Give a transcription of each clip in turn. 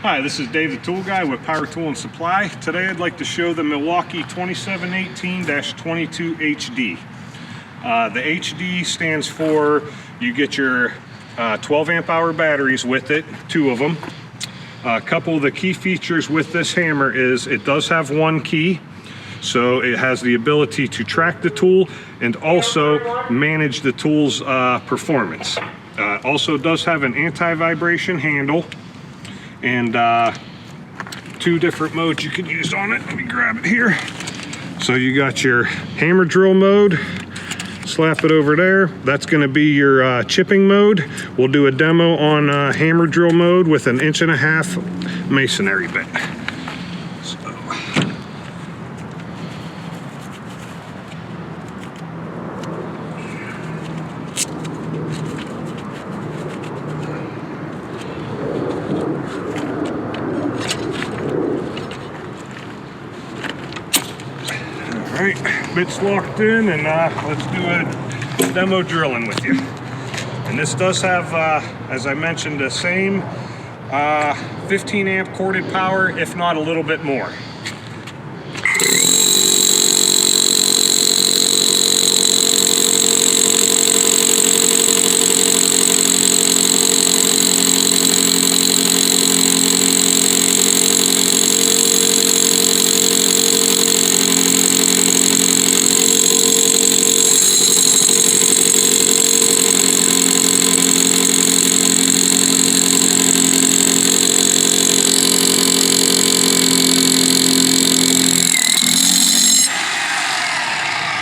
Hi, this is Dave the Tool Guy with Power Tool and Supply. Today I'd like to show the Milwaukee 2718-22 HD. The HD stands for you get your 12 amp hour batteries with it, 2 of them. A couple of the key features with this hammer is it does have one key, so it has the ability to track the tool and also manage the tool's performance. Also does have an anti-vibration handle and 2 different modes you can use on it. Let me grab it here. So you got your hammer drill mode, slap it over there. That's going to be your chipping mode. We'll do a demo on hammer drill mode with an 1.5 inch masonry bit. All right, bit's locked in, and let's do a demo drilling with you. And this does have, as I mentioned, the same 15 amp corded power, if not a little bit more.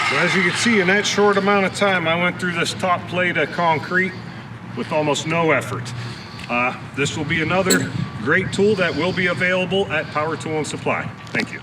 So as you can see, in that short amount of time, I went through this top plate of concrete with almost no effort. This will be another great tool that will be available at Power Tool and Supply. Thank you.